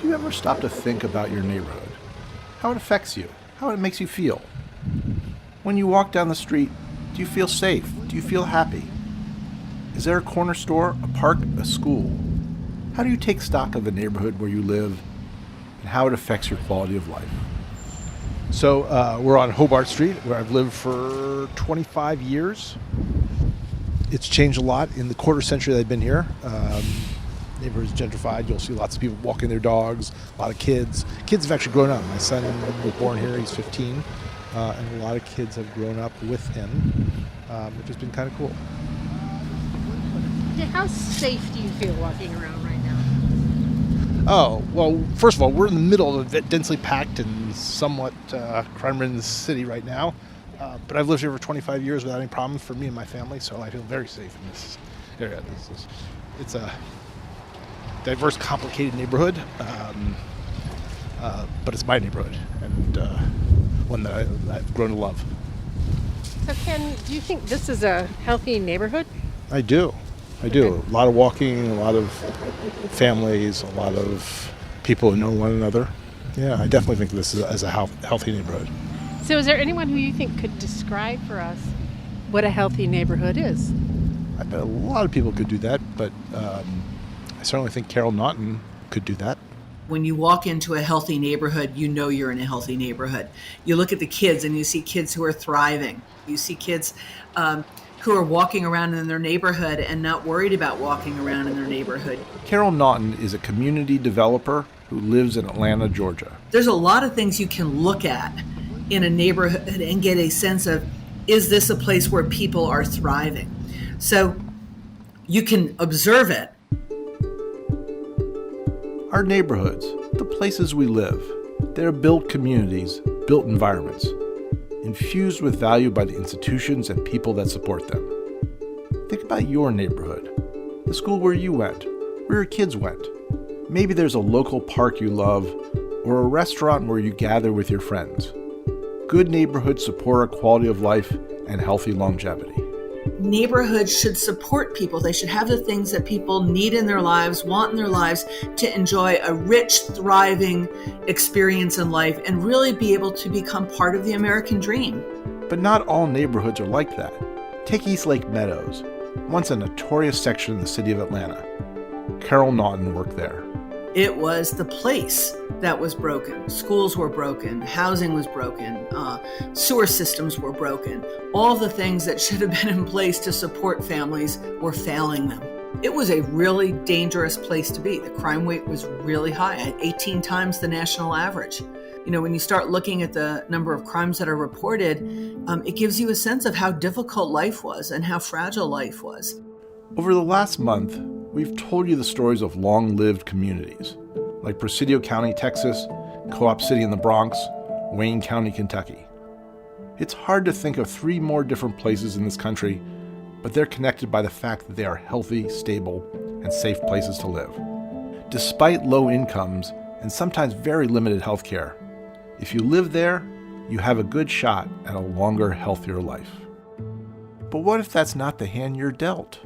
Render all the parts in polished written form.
Do you ever stop to think about your neighborhood? How it affects you? How it makes you feel? When you walk down the street, do you feel safe? Do you feel happy? Is there a corner store, a park, a school? How do you take stock of the neighborhood where you live and how it affects your quality of life? So we're on Hobart Street, where I've lived for 25 years. It's changed a lot in the quarter century that I've been here. Neighborhood's gentrified. You'll see lots of people walking their dogs, a lot of kids. Kids have actually grown up. My son was born here, he's 15, and a lot of kids have grown up with him, which has been kind of cool. How safe do you feel walking around right now? Oh, well, first of all, we're in the middle of a densely packed and somewhat crime-ridden city right now. But I've lived here for 25 years without any problems for me and my family, so I feel very safe in this area. It's a diverse, complicated neighborhood, but it's my neighborhood, and one that I've grown to love. So Ken, do you think this is a healthy neighborhood? I do. Okay. A lot of walking, a lot of families, a lot of people who know one another. Yeah, I definitely think this is a healthy neighborhood. So is there anyone who you think could describe for us what a healthy neighborhood is? I bet a lot of people could do that, but I certainly think 𝐂𝐤𝐬 could do that. When you walk into a healthy neighborhood, you know you're in a healthy neighborhood. You look at the kids and you see kids who are thriving. You see kids who are walking around in their neighborhood and not worried about walking around in their neighborhood. 𝐂𝐤𝐬 is a community developer who lives in Atlanta, Georgia. There's a lot of things you can look at in a neighborhood and get a sense of, is this a place where people are thriving? So you can observe it. Our neighborhoods, the places we live, they're built communities, built environments, infused with value by the institutions and people that support them. Think about your neighborhood, the school where you went, where your kids went. Maybe there's a local park you love, or a restaurant where you gather with your friends. Good neighborhoods support our quality of life and healthy longevity. Neighborhoods should support people. They should have the things that people need in their lives, want in their lives, to enjoy a rich, thriving experience in life and really be able to become part of the American dream. But not all neighborhoods are like that. Take East Lake Meadows, once a notorious section in the city of Atlanta. 𝐂𝐤𝐬 worked there. It was the place that was broken. Schools were broken, housing was broken, sewer systems were broken. All the things that should have been in place to support families were failing them. It was a really dangerous place to be. The crime rate was really high, at 18 times the national average. You know, when you start looking at the number of crimes that are reported, it gives you a sense of how difficult life was and how fragile life was. Over the last month, we've told you the stories of long-lived communities, like Presidio County, Texas, Co-op City in the Bronx, Wayne County, Kentucky. It's hard to think of 3 more different places in this country, but they're connected by the fact that they are healthy, stable, and safe places to live. Despite low incomes and sometimes very limited health care, if you live there, you have a good shot at a longer, healthier life. But what if that's not the hand you're dealt?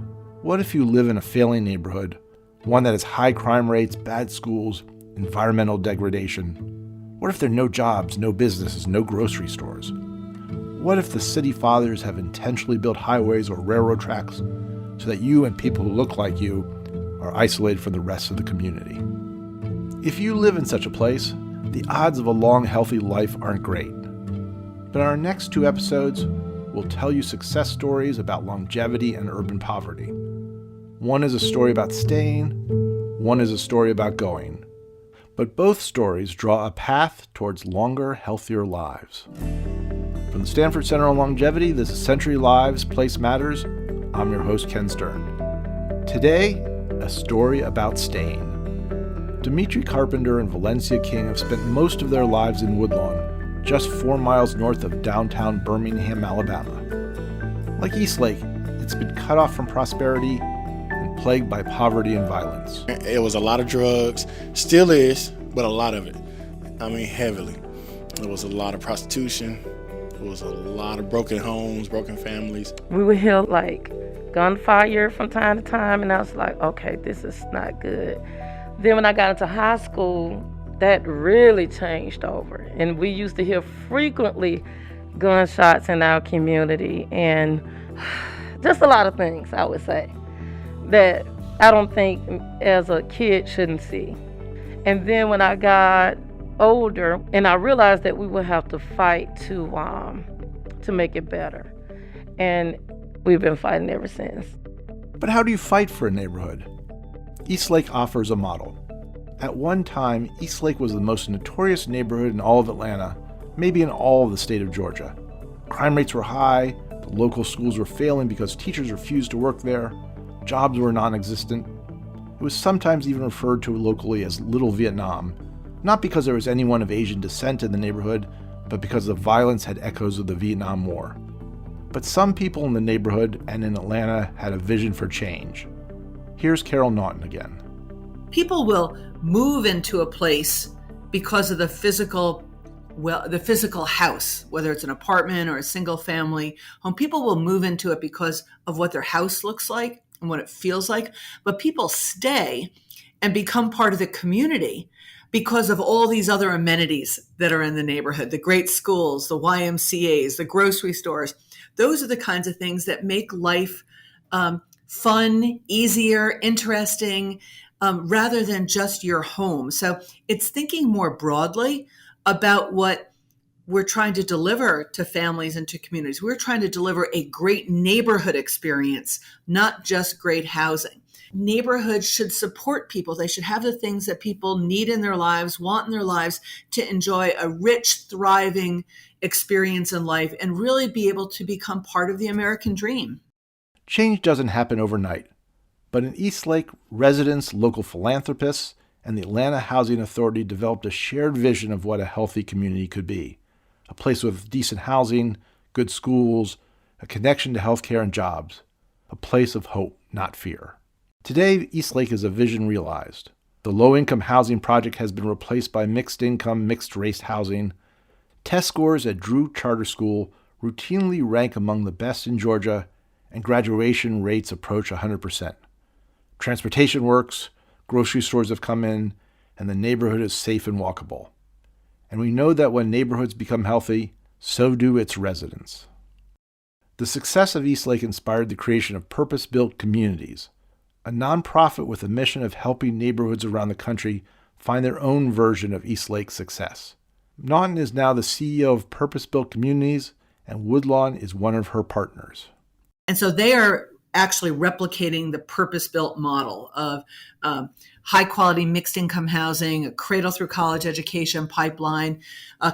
What if you live in a failing neighborhood, one that has high crime rates, bad schools, environmental degradation? What if there are no jobs, no businesses, no grocery stores? What if the city fathers have intentionally built highways or railroad tracks so that you and people who look like you are isolated from the rest of the community? If you live in such a place, the odds of a long, healthy life aren't great. But in our next 2 episodes, we'll tell you success stories about longevity and urban poverty. One is a story about staying, one is a story about going. But both stories draw a path towards longer, healthier lives. From the Stanford Center on Longevity, this is Century Lives, Place Matters. I'm your host, Ken Stern. Today, a story about staying. Dimitri Carpenter and Valencia King have spent most of their lives in Woodlawn, just 4 miles north of downtown Birmingham, Alabama. Like Eastlake, it's been cut off from prosperity and plagued by poverty and violence. It was a lot of drugs, still is, but a lot of it. I mean, heavily. There was a lot of prostitution. There was a lot of broken homes, broken families. We would hear like gunfire from time to time, and I was like, okay, this is not good. Then when I got into high school, that really changed over. And we used to hear frequently gunshots in our community and just a lot of things, I would say, that I don't think as a kid shouldn't see. And then when I got older and I realized that we would have to fight to make it better. And we've been fighting ever since. But how do you fight for a neighborhood? Eastlake offers a model. At one time, Eastlake was the most notorious neighborhood in all of Atlanta, maybe in all of the state of Georgia. Crime rates were high, the local schools were failing because teachers refused to work there, jobs were non-existent. It was sometimes even referred to locally as Little Vietnam, not because there was anyone of Asian descent in the neighborhood, but because the violence had echoes of the Vietnam War. But some people in the neighborhood and in Atlanta had a vision for change. Here's Carol Naughton again. People will move into a place because of the physical house, whether it's an apartment or a single family home. People will move into it because of what their house looks like and what it feels like. But people stay and become part of the community because of all these other amenities that are in the neighborhood, the great schools, the YMCAs, the grocery stores. Those are the kinds of things that make life fun, easier, interesting, rather than just your home. So it's thinking more broadly about what we're trying to deliver to families and to communities. We're trying to deliver a great neighborhood experience, not just great housing. Neighborhoods should support people. They should have the things that people need in their lives, want in their lives, to enjoy a rich, thriving experience in life and really be able to become part of the American dream. Change doesn't happen overnight, but in Eastlake, residents, local philanthropists, and the Atlanta Housing Authority developed a shared vision of what a healthy community could be. A place with decent housing, good schools, a connection to healthcare and jobs. A place of hope, not fear. Today, Eastlake is a vision realized. The low-income housing project has been replaced by mixed-income, mixed-race housing. Test scores at Drew Charter School routinely rank among the best in Georgia, and graduation rates approach 100%. Transportation works, grocery stores have come in, and the neighborhood is safe and walkable. And we know that when neighborhoods become healthy, so do its residents. The success of Eastlake inspired the creation of Purpose-Built Communities, a nonprofit with a mission of helping neighborhoods around the country find their own version of Eastlake's success. Naughton is now the CEO of Purpose-Built Communities, and Woodlawn is one of her partners. And so they are actually replicating the purpose-built model of high-quality mixed-income housing, a cradle-through-college education pipeline,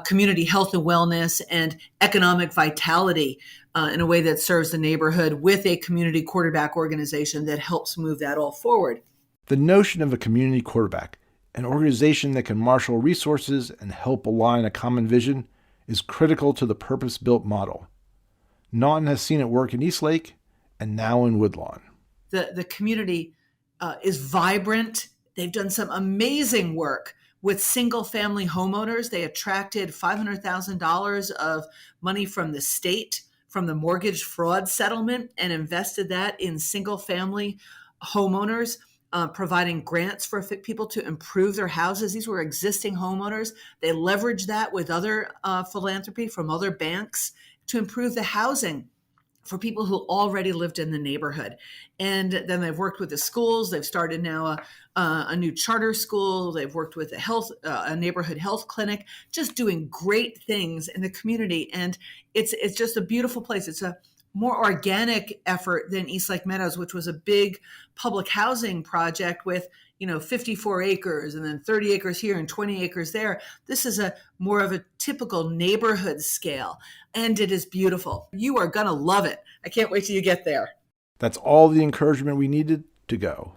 community health and wellness, and economic vitality in a way that serves the neighborhood with a community quarterback organization that helps move that all forward. The notion of a community quarterback, an organization that can marshal resources and help align a common vision, is critical to the purpose-built model. Naughton has seen it work in Eastlake and now in Woodlawn. The community is vibrant. They've done some amazing work with single-family homeowners. They attracted $500,000 of money from the state, from the mortgage fraud settlement, and invested that in single-family homeowners, providing grants for people to improve their houses. These were existing homeowners. They leveraged that with other philanthropy from other banks to improve the housing for people who already lived in the neighborhood. And then they've worked with the schools. They've started now a new charter school. They've worked with a neighborhood health clinic, just doing great things in the community. And it's just a beautiful place. It's a more organic effort than Eastlake Meadows, which was a big public housing project with 54 acres and then 30 acres here and 20 acres there. This is a more of a typical neighborhood scale, and it is beautiful. You are going to love it. I can't wait till you get there. That's all the encouragement we needed to go.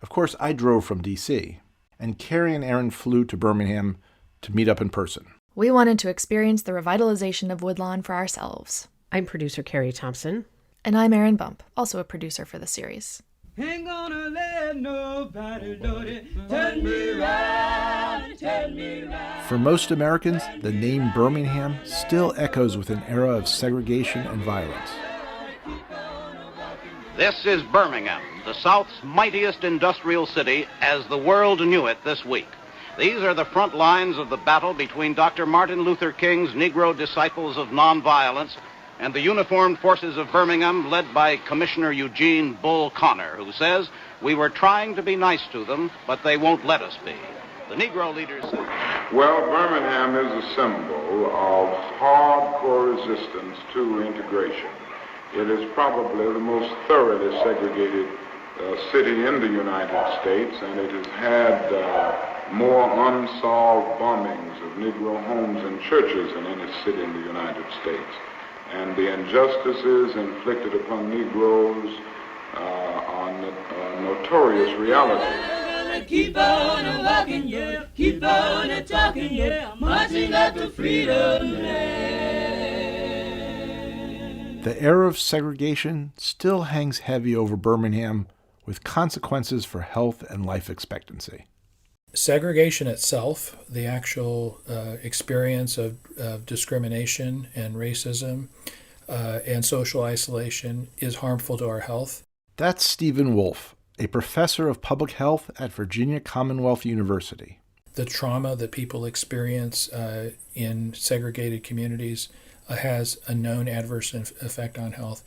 Of course, I drove from D.C., and Carrie and Aaron flew to Birmingham to meet up in person. We wanted to experience the revitalization of Woodlawn for ourselves. I'm producer Carrie Thompson. And I'm Erin Bump, also a producer for the series. Ain't gonna let nobody load it. Tell me right, tell me right. For most Americans, the name Birmingham still echoes with an era of segregation and violence. This is Birmingham, the South's mightiest industrial city as the world knew it this week. These are the front lines of the battle between Dr. Martin Luther King's Negro Disciples of Nonviolence and the uniformed forces of Birmingham, led by Commissioner Eugene "Bull" Connor, who says, "We were trying to be nice to them, but they won't let us be." The Negro leaders said, well, Birmingham is a symbol of hardcore resistance to integration. It is probably the most thoroughly segregated city in the United States, and it has had more unsolved bombings of Negro homes and churches than any city in the United States. And the injustices inflicted upon Negroes are notorious reality. Keep on walking, yeah. Keep on talking, yeah. Marching up to freedom land. The era of segregation still hangs heavy over Birmingham, with consequences for health and life expectancy. Segregation itself, the actual experience of discrimination and racism and social isolation, is harmful to our health. That's Stephen Wolf, a professor of public health at Virginia Commonwealth University. The trauma that people experience in segregated communities has a known adverse effect on health.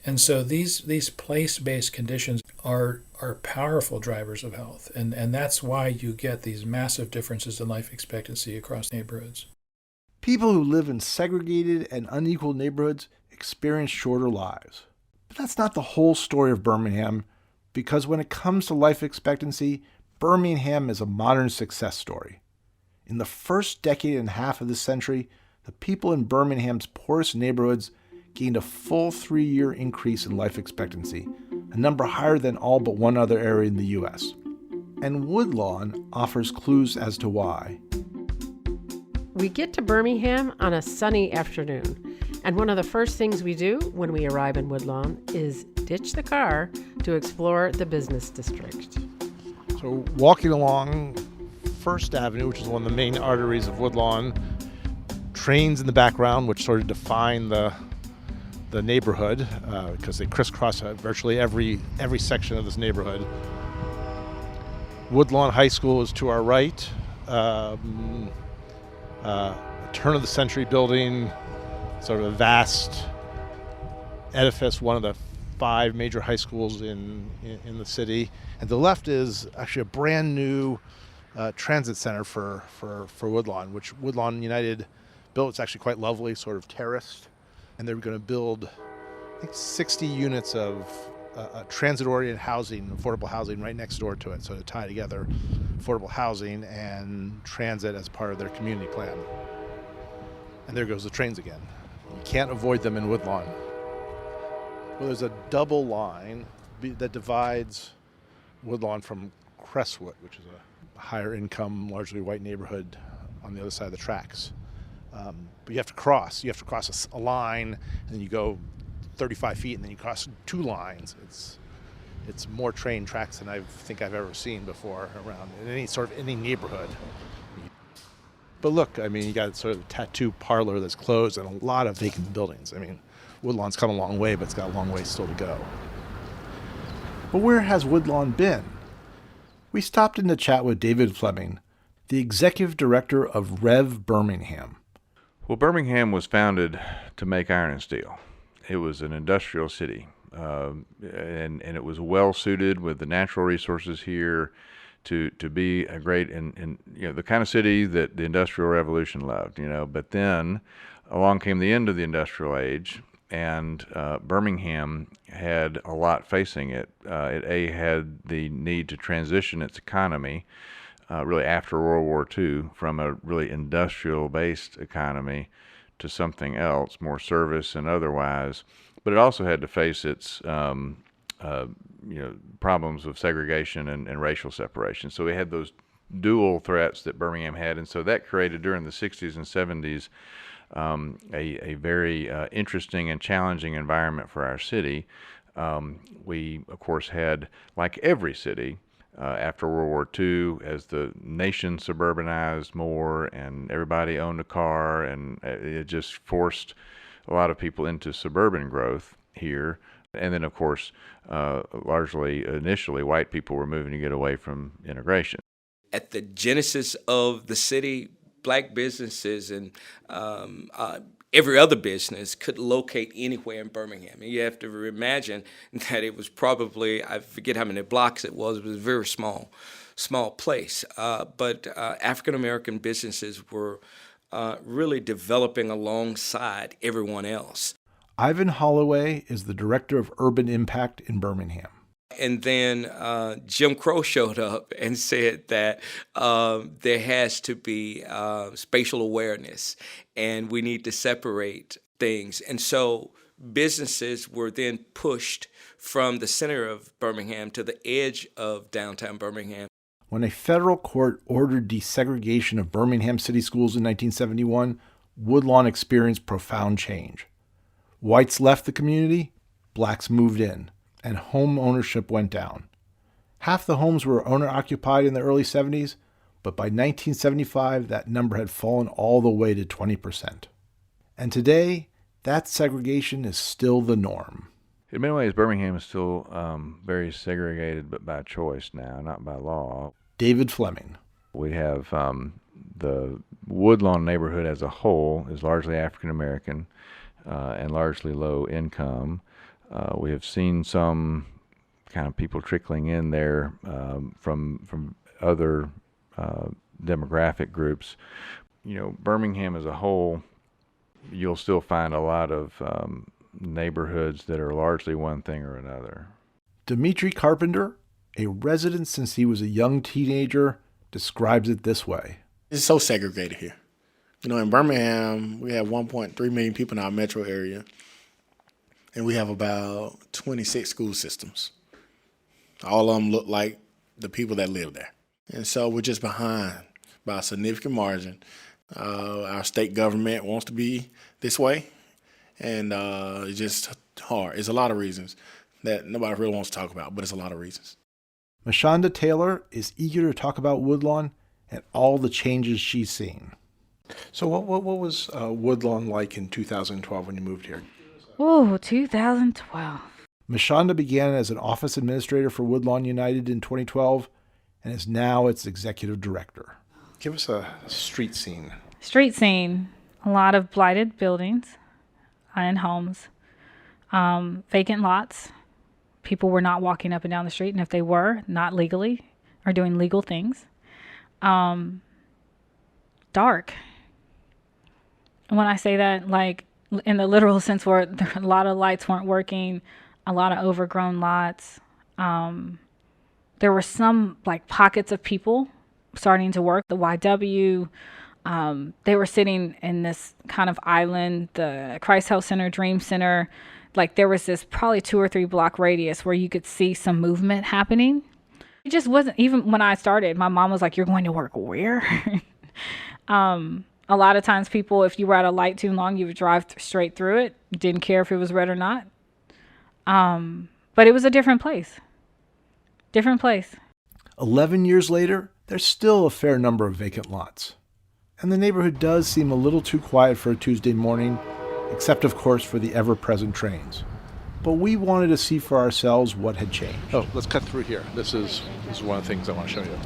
And so these place-based conditions are powerful drivers of health. And that's why you get these massive differences in life expectancy across neighborhoods. People who live in segregated and unequal neighborhoods experience shorter lives. But that's not the whole story of Birmingham, because when it comes to life expectancy, Birmingham is a modern success story. In the first decade and a half of this century, the people in Birmingham's poorest neighborhoods gained a full 3-year increase in life expectancy, a number higher than all but one other area in the U.S. And Woodlawn offers clues as to why. We get to Birmingham on a sunny afternoon, and one of the first things we do when we arrive in Woodlawn is ditch the car to explore the business district. So walking along First Avenue, which is one of the main arteries of Woodlawn, trains in the background, which sort of define the neighborhood because they crisscross virtually every section of this neighborhood. Woodlawn High School is to our right. Turn of the century building, sort of a vast edifice, one of the 5 major high schools in the city. And to the left is actually a brand new transit center for Woodlawn, which Woodlawn United built. It's actually quite lovely, sort of terraced. And they're going to build, I think, 60 units of transit-oriented housing, affordable housing, right next door to it. So to tie together affordable housing and transit as part of their community plan. And there goes the trains again. You can't avoid them in Woodlawn. Well, there's a double line that divides Woodlawn from Crestwood, which is a higher income, largely white neighborhood on the other side of the tracks. But you have to cross. You have to cross a line, and then you go 35 feet, and then you cross 2 lines. It's more train tracks than I think I've ever seen before around in any neighborhood. But look, I mean, you got sort of a tattoo parlor that's closed and a lot of vacant buildings. I mean, Woodlawn's come a long way, but it's got a long way still to go. But where has Woodlawn been? We stopped in to chat with David Fleming, the executive director of Rev Birmingham. Well, Birmingham was founded to make iron and steel. It was an industrial city, and it was well suited with the natural resources here to be a great and the kind of city that the Industrial Revolution loved. But then along came the end of the industrial age, and Birmingham had a lot facing it. It had the need to transition its economy really after World War II from a really industrial-based economy to something else, more service and otherwise. But it also had to face its problems of segregation and racial separation. So we had those dual threats that Birmingham had, and so that created during the 60s and 70s a very interesting and challenging environment for our city. We, of course, had, like every city, after World War II, as the nation suburbanized more and everybody owned a car, and it just forced a lot of people into suburban growth here. And then, of course, largely initially, white people were moving to get away from integration. At the genesis of the city, black businesses and every other business could locate anywhere in Birmingham. And you have to imagine that it was probably, I forget how many blocks it was a very small place. But African-American businesses were really developing alongside everyone else. Ivan Holloway is the Director of Urban Impact in Birmingham. And then Jim Crow showed up and said that there has to be spatial awareness and we need to separate things. And so businesses were then pushed from the center of Birmingham to the edge of downtown Birmingham. When a federal court ordered desegregation of Birmingham city schools in 1971, Woodlawn experienced profound change. Whites left the community, blacks moved in, and home ownership went down. Half the homes were owner-occupied in the early 70s, but by 1975, that number had fallen all the way to 20%. And today, that segregation is still the norm. In many ways, Birmingham is still very segregated, but by choice now, not by law. David Fleming. We have the Woodlawn neighborhood as a whole is largely African American and largely low income. We have seen some kind of people trickling in there from other demographic groups. You know, Birmingham as a whole, you'll still find a lot of neighborhoods that are largely one thing or another. Dimitri Carpenter, a resident since he was a young teenager, describes it this way. It's so segregated here. You know, in Birmingham, we have 1.3 million people in our metro area, and we have about 26 school systems. All of them look like the people that live there. And so we're just behind by a significant margin. Our state government wants to be this way, and it's just hard. It's a lot of reasons that nobody really wants to talk about, but it's a lot of reasons. Mashonda Taylor is eager to talk about Woodlawn and all the changes she's seen. So what was Woodlawn like in 2012 when you moved here? Oh, 2012. Mashonda began as an office administrator for Woodlawn United in 2012 and is now its executive director. Give us a street scene. Street scene. A lot of blighted buildings and homes. Vacant lots. People were not walking up and down the street, and if they were, not legally or doing legal things. Dark. And when I say that, like in the literal sense, where a lot of lights weren't working, a lot of overgrown lots. There were some like pockets of people starting to work. The YW, they were sitting in this kind of island, the Christ Health Center, Dream Center. Like there was this probably 2 or 3 block radius where you could see some movement happening. It just wasn't, even when I started, my mom was like, "You're going to work where?" A lot of times people, if you were at a light too long, you would drive straight through it. Didn't care if it was red or not. But it was a different place. Different place. 11 years later, there's still a fair number of vacant lots. And the neighborhood does seem a little too quiet for a Tuesday morning, except of course for the ever-present trains. But we wanted to see for ourselves what had changed. Oh, let's cut through here. This is one of the things I want to show you.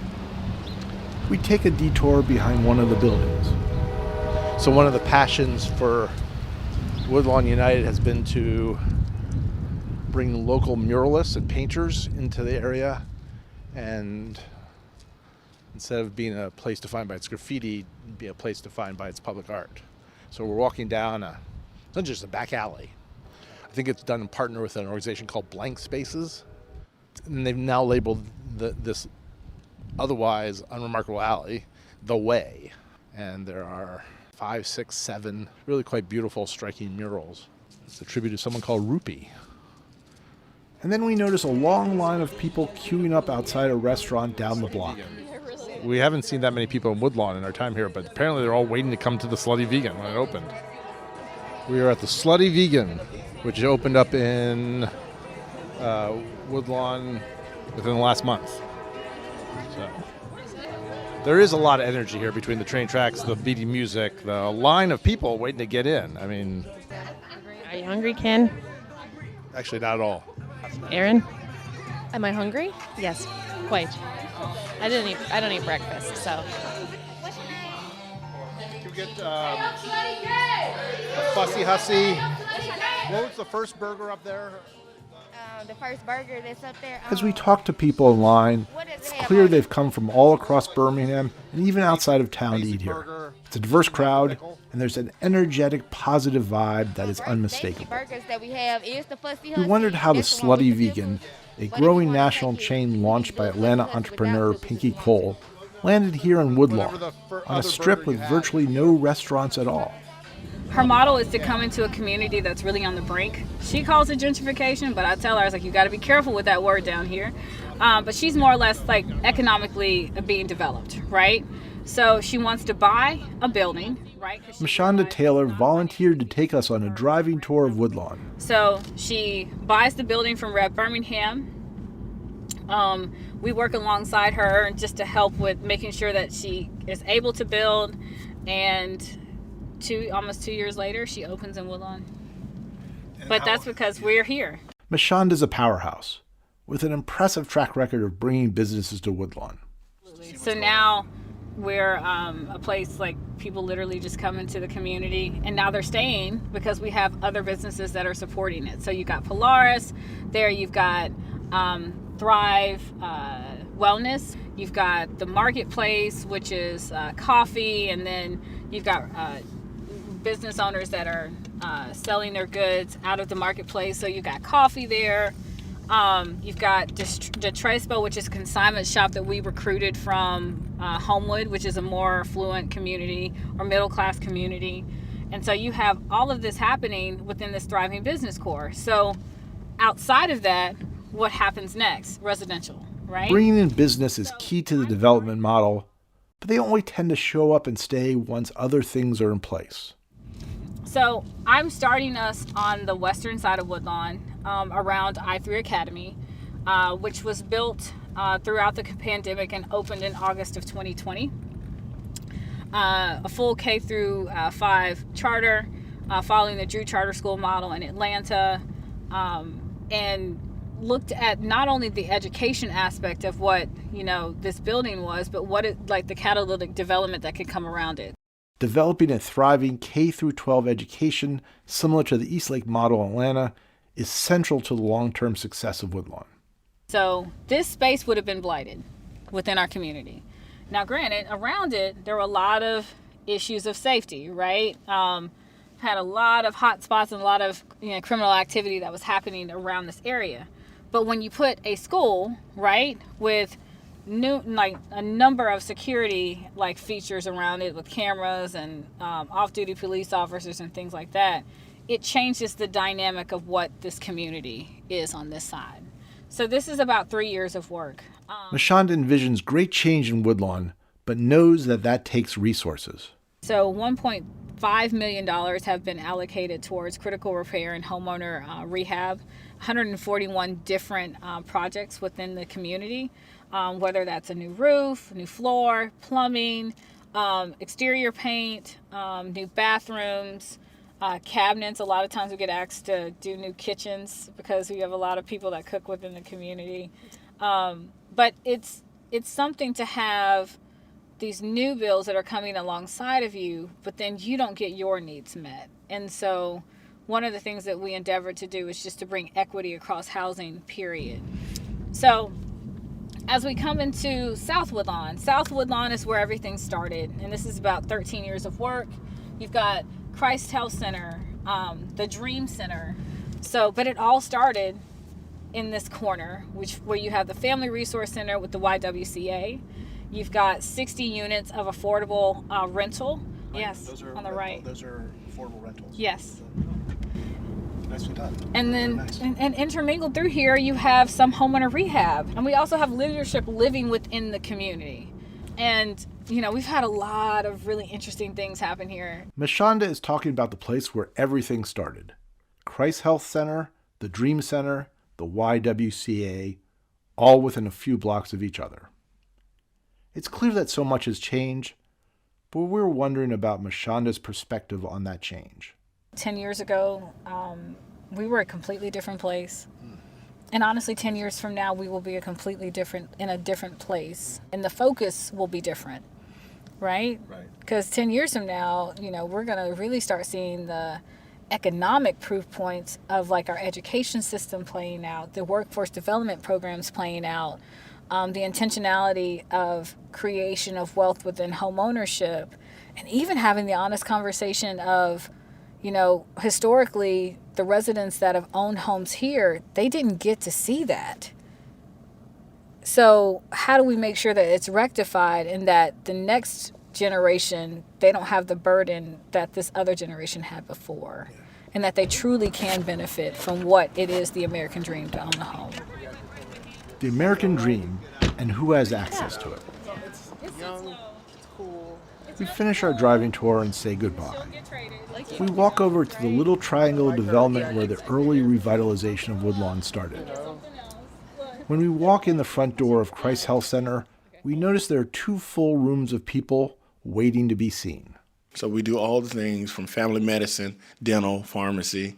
We take a detour behind one of the buildings. So one of the passions for Woodlawn United has been to bring local muralists and painters into the area, and instead of being a place defined by its graffiti, be a place defined by its public art. So we're walking down not just a back alley. I think it's done in partner with an organization called Blank Spaces, and they've now labeled this otherwise unremarkable alley The Way. And there are 5, 6, 7 really quite beautiful, striking murals. It's a tribute to someone called Rupee. And then we notice a long line of people queuing up outside a restaurant down the block. We haven't seen that many people in Woodlawn in our time here, but apparently they're all waiting to come to the Slutty Vegan when it opened. We are at the Slutty Vegan, which opened up in Woodlawn within the last month. So there is a lot of energy here between the train tracks, the beating music, the line of people waiting to get in. I mean, are you hungry, Ken? Actually, not at all. Aaron? Am I hungry? Yes, quite. I don't eat breakfast, so. Can we get a fussy hussy? What was the first burger up there? The first burger that's up there. As we talk to people in line, it's clear they've come from all across Birmingham and even outside of town to eat here. It's a diverse crowd, and there's an energetic, positive vibe that is unmistakable. Burgers that we have is the fussy We hussy. wondered how the That's the one Slutty with the Vegan, a growing national chain launched by Atlanta entrepreneur 𝐂𝐞𝐬𝐞𝐬, landed here in Woodlawn, on a strip with virtually no restaurants at all. Her model is to come into a community that's really on the brink. She calls it gentrification, but I tell her, I was like, you got to be careful with that word down here. But she's more or less like economically being developed, right? So she wants to buy a building, right? Mashonda Taylor volunteered to take us on a driving tour of Woodlawn. So she buys the building from Rep Birmingham. We work alongside her just to help with making sure that she is able to build, and almost 2 years later, she opens in Woodlawn. But that's because we're here. Mashonda's a powerhouse with an impressive track record of bringing businesses to Woodlawn. So now we're a place like people literally just come into the community, and now they're staying because we have other businesses that are supporting it. So you've got Polaris there, you've got Thrive Wellness, you've got the Marketplace, which is coffee, and then you've got business owners that are selling their goods out of the Marketplace. So you've got coffee there. You've got Detrespo, which is a consignment shop that we recruited from Homewood, which is a more affluent community or middle class community. And so you have all of this happening within this thriving business core. So outside of that, what happens next? Residential, right? Bringing in business is key to the development model, but they only tend to show up and stay once other things are in place. So I'm starting us on the western side of Woodlawn, around I-3 Academy, which was built throughout the pandemic and opened in August of 2020. A full K through 5 charter, following the Drew Charter School model in Atlanta, and looked at not only the education aspect of what this building was, but what the catalytic development that could come around it. Developing a thriving K through 12 education similar to the Eastlake model in Atlanta is central to the long-term success of Woodlawn. So this space would have been blighted within our community. Now, granted, around it, there were a lot of issues of safety, right? Had a lot of hot spots and a lot of criminal activity that was happening around this area. But when you put a school, right, with a number of security features around it with cameras and off-duty police officers and things like that, it changes the dynamic of what this community is on this side. So this is about 3 years of work. Mashonda envisions great change in Woodlawn, but knows that takes resources. So $1.5 million have been allocated towards critical repair and homeowner rehab, 141 different projects within the community. Whether that's a new roof, new floor, plumbing, exterior paint, new bathrooms, cabinets. A lot of times we get asked to do new kitchens because we have a lot of people that cook within the community. But it's something to have these new bills that are coming alongside of you, but then you don't get your needs met. And so one of the things that we endeavor to do is just to bring equity across housing, period. So as we come into South Woodlawn is where everything started, and this is about 13 years of work. You've got Christ Health Center, the Dream Center. But it all started in this corner, where you have the Family Resource Center with the YWCA. You've got 60 units of affordable rental. Yes, on the right. Those are affordable rentals. Yes. Nicely done. And then, and intermingled through here, you have some homeowner rehab. And we also have leadership living within the community. And, we've had a lot of really interesting things happen here. Mashonda is talking about the place where everything started. Christ Health Center, the Dream Center, the YWCA, all within a few blocks of each other. It's clear that so much has changed, but we're wondering about Mashonda's perspective on that change. 10 years ago, we were a completely different place. And honestly, 10 years from now, we will be in a different place. And the focus will be different, right? Because 10 years from now, we're going to really start seeing the economic proof points of like our education system playing out, the workforce development programs playing out, the intentionality of creation of wealth within home ownership, and even having the honest conversation of, historically, the residents that have owned homes here, they didn't get to see that. So how do we make sure that it's rectified and that the next generation, they don't have the burden that this other generation had before, and that they truly can benefit from what it is the American dream to own a home? The American dream and who has access to it. We finish our driving tour and say goodbye. We walk over to the little triangle of development where the early revitalization of Woodlawn started. When we walk in the front door of Christ Health Center, we notice there are 2 full rooms of people waiting to be seen. So we do all the things from family medicine, dental, pharmacy,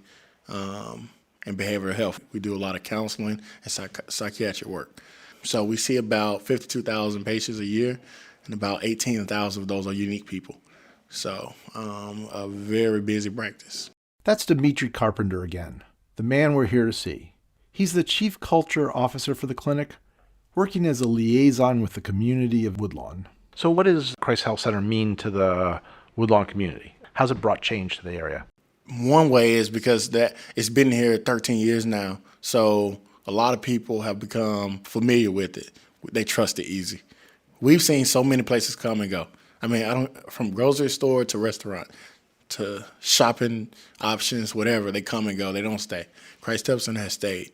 and behavioral health. We do a lot of counseling and psychiatric work. So we see about 52,000 patients a year, and about 18,000 of those are unique people. So a very busy practice. That's Dimitri Carpenter again, the man we're here to see. He's the Chief Culture Officer for the clinic, working as a liaison with the community of Woodlawn. So what does Christ Health Center mean to the Woodlawn community? How's it brought change to the area? One way is because that it's been here 13 years now, so a lot of people have become familiar with it. They trust it easy. We've seen so many places come and go. I mean, from grocery store to restaurant to shopping options, whatever, they come and go. They don't stay. Christ Health Center has stayed.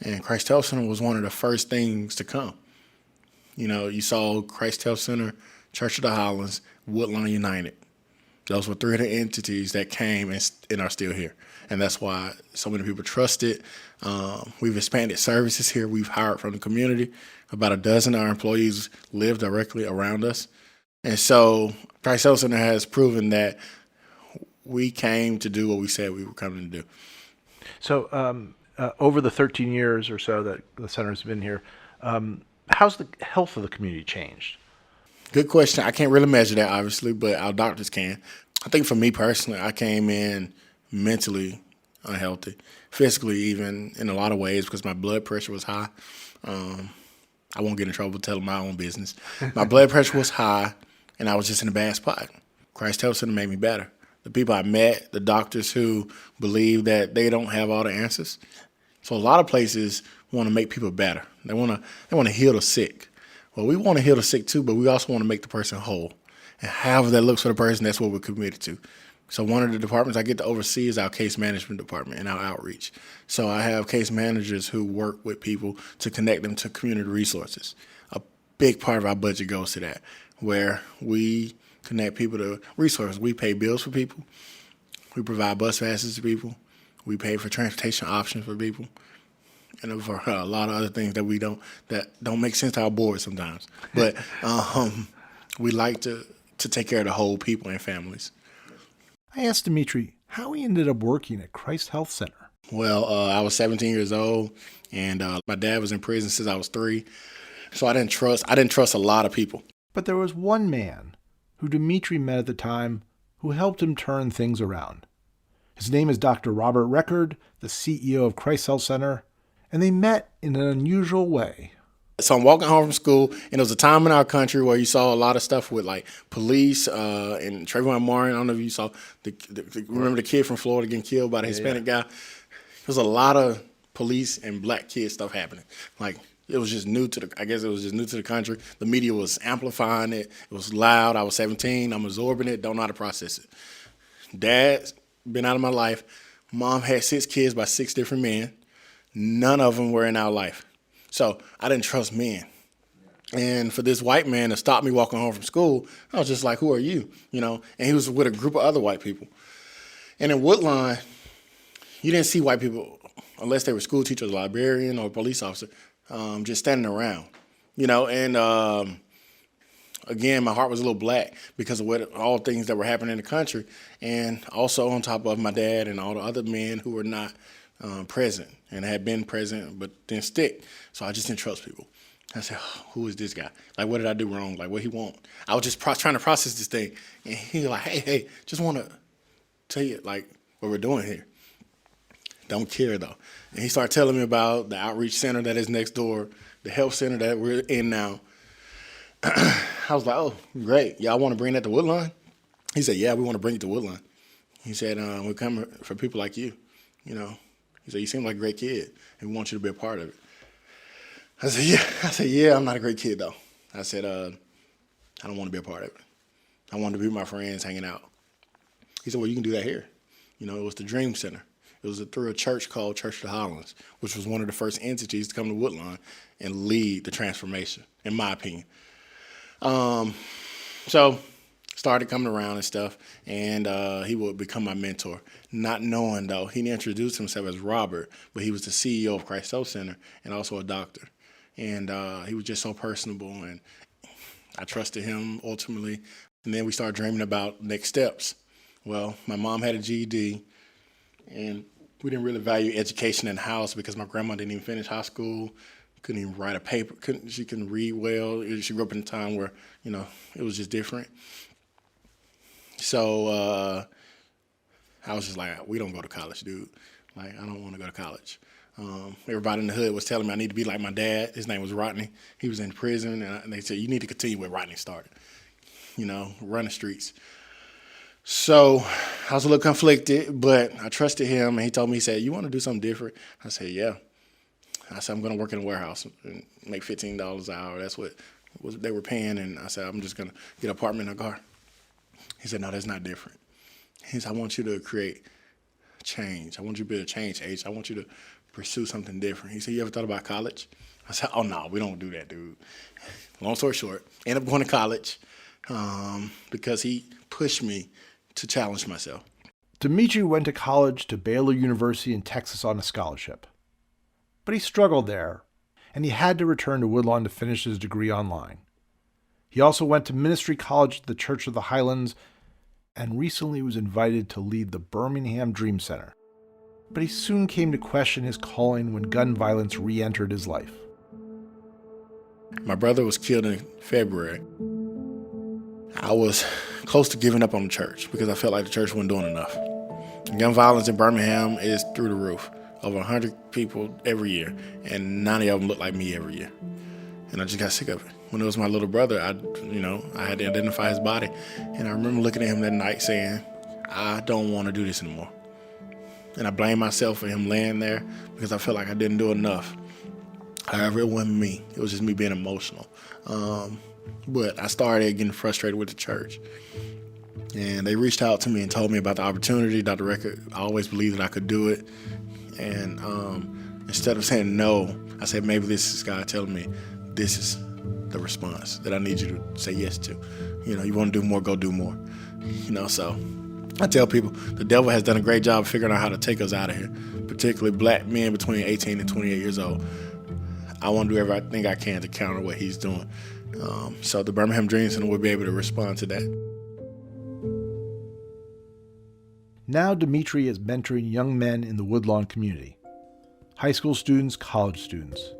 And Christ Health Center was one of the first things to come. You saw Christ Health Center, Church of the Highlands, Woodlawn United. Those were 3 of the entities that came and are still here. And that's why so many people trust it. We've expanded services here. We've hired from the community. About a dozen of our employees live directly around us. And so Christ Health Center has proven that we came to do what we said we were coming to do. So over the 13 years or so that the center's been here, how's the health of the community changed? Good question. I can't really measure that, obviously, but our doctors can. I think for me personally, I came in mentally unhealthy, physically even in a lot of ways because my blood pressure was high. I won't get in trouble telling my own business. My blood pressure was high, and I was just in a bad spot. Christ Health Center made me better. The people I met, the doctors who believe that they don't have all the answers. So a lot of places want to make people better. They want to heal the sick. Well, we want to heal the sick too, but we also want to make the person whole. And however that looks for the person, that's what we're committed to. So one of the departments I get to oversee is our case management department and our outreach. So I have case managers who work with people to connect them to community resources. A big part of our budget goes to that, where we connect people to resources. We pay bills for people. We provide bus passes to people. We pay for transportation options for people. And for a lot of other things that don't make sense to our board sometimes. But we like to take care of the whole people and families. I asked Dimitri how he ended up working at Christ Health Center. Well, I was 17 years old, and my dad was in prison since I was 3. So I didn't trust a lot of people. But there was one man who Dimitri met at the time who helped him turn things around. His name is Dr. Robert Record, the CEO of Christ Health Center, and they met in an unusual way. So I'm walking home from school, and there was a time in our country where you saw a lot of stuff with like police and Trayvon Martin. I don't know if you saw remember the kid from Florida getting killed by the Hispanic guy. There's a lot of police and black kid stuff happening. Like it was just new to the country. The media was amplifying it. It was loud. I was 17. I'm absorbing it. Don't know how to process it. Dad's been out of my life. Mom had 6 kids by 6 different men. None of them were in our life. So I didn't trust men. And for this white man to stop me walking home from school, I was just like, who are you? And he was with a group of other white people. And in Woodlawn, you didn't see white people unless they were school teachers, a librarian, or a police officer, just standing around. And again, my heart was a little black because of all things that were happening in the country. And also on top of my dad and all the other men who were not present and had been present, but didn't stick. So I just didn't trust people. I said, oh, who is this guy? Like, what did I do wrong? Like, what he want? I was just trying to process this thing. And he was like, hey, just want to tell you, like, what we're doing here. Don't care, though. And he started telling me about the outreach center that is next door, the health center that we're in now. I was like, oh, great. Y'all want to bring that to Woodlawn? He said, yeah, we want to bring it to Woodlawn. He said, we're coming for people like you, you know. He said, you seem like a great kid, and we want you to be a part of it. I said, yeah, I'm not a great kid, though. I said, I don't want to be a part of it. I wanted to be with my friends hanging out. He said, well, you can do that here. You know, it was the Dream Center. It was through a church called Church of the Highlands, which was one of the first entities to come to Woodlawn and lead the transformation, in my opinion. So started coming around and stuff, and he would become my mentor. Not knowing, though, he introduced himself as Robert, but he was the CEO of Christ Health Center and also a doctor. And he was just so personable, and I trusted him ultimately. And then we started dreaming about next steps. Well, my mom had a GED, and we didn't really value education in the house because my grandma didn't even finish high school, couldn't even write a paper, she couldn't read well. She grew up in a time where, you know, it was just different. So I was just like, we don't go to college, dude. Like, I don't want to go to college. Everybody in the hood was telling me I need to be like my dad. His name was Rodney. He was in prison, and they said, you need to continue where Rodney started, you know, run the streets. So I was a little conflicted, but I trusted him, and he told me, he said, you want to do something different? I said, yeah. I said, I'm going to work in a warehouse and make $15 an hour. That's what they were paying, and I said, I'm just going to get an apartment and a car. He said, no, that's not different. He said, I want you to create change. I want you to be a change agent. I want you to pursue something different. He said, you ever thought about college? I said, oh, no, we don't do that, dude. Long story short, ended up going to college because he pushed me to challenge myself. Dimitri went to college to Baylor University in Texas on a scholarship. But he struggled there, and he had to return to Woodlawn to finish his degree online. He also went to ministry college at the Church of the Highlands and recently was invited to lead the Birmingham Dream Center. But he soon came to question his calling when gun violence re-entered his life. My brother was killed in February. I was close to giving up on the church because I felt like the church wasn't doing enough. Gun violence in Birmingham is through the roof. Over 100 people every year, and 90 of them look like me every year. And I just got sick of it. When it was my little brother, I had to identify his body. And I remember looking at him that night saying, I don't want to do this anymore. And I blamed myself for him laying there because I felt like I didn't do enough. However, it wasn't me. It was just me being emotional. But I started getting frustrated with the church. And they reached out to me and told me about the opportunity. Dr. Record, I always believed that I could do it. And instead of saying no, I said, maybe this is God telling me this is the response that I need you to say yes to. You know, you want to do more, go do more. You know, so I tell people the devil has done a great job figuring out how to take us out of here, particularly black men between 18 and 28 years old. I want to do everything I can to counter what he's doing. So the Birmingham Dream Center will be able to respond to that. Now Dimitri is mentoring young men in the Woodlawn community, high school students, college students,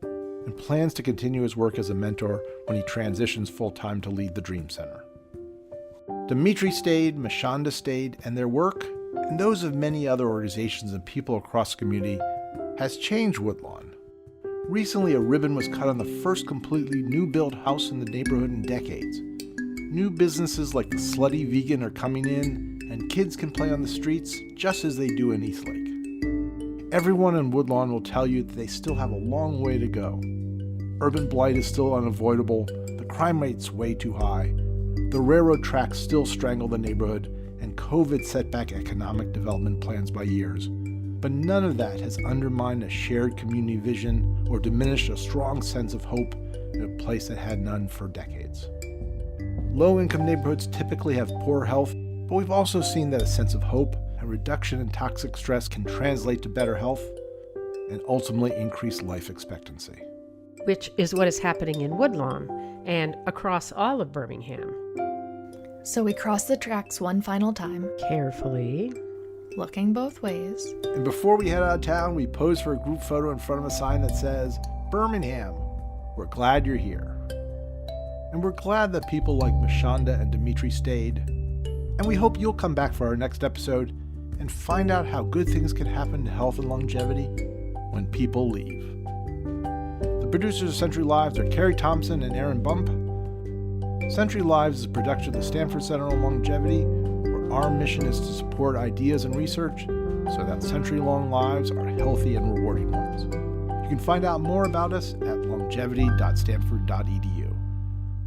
and plans to continue his work as a mentor when he transitions full-time to lead the Dream Center. Dimitri stayed, Mashonda stayed, and their work, and those of many other organizations and people across the community, has changed Woodlawn. Recently, a ribbon was cut on the first completely new-built house in the neighborhood in decades. New businesses like the Slutty Vegan are coming in, and kids can play on the streets just as they do in Eastlake. Everyone in Woodlawn will tell you that they still have a long way to go. Urban blight is still unavoidable, the crime rate's way too high, the railroad tracks still strangle the neighborhood, and COVID set back economic development plans by years. But none of that has undermined a shared community vision or diminished a strong sense of hope in a place that had none for decades. Low-income neighborhoods typically have poor health, but we've also seen that a sense of hope and reduction in toxic stress can translate to better health and ultimately increase life expectancy. Which is what is happening in Woodlawn and across all of Birmingham. So we cross the tracks one final time. Carefully. looking both ways. And before we head out of town, we pose for a group photo in front of a sign that says, Birmingham, we're glad you're here. And we're glad that people like Mashonda and Dimitri stayed. And we hope you'll come back for our next episode and find out how good things can happen to health and longevity when people leave. The producers of Century Lives are Carrie Thompson and Aaron Bump. Century Lives is a production of the Stanford Center on Longevity, where our mission is to support ideas and research so that century-long lives are healthy and rewarding ones. You can find out more about us at longevity.stanford.edu.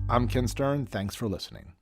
I'm Ken Stern. Thanks for listening.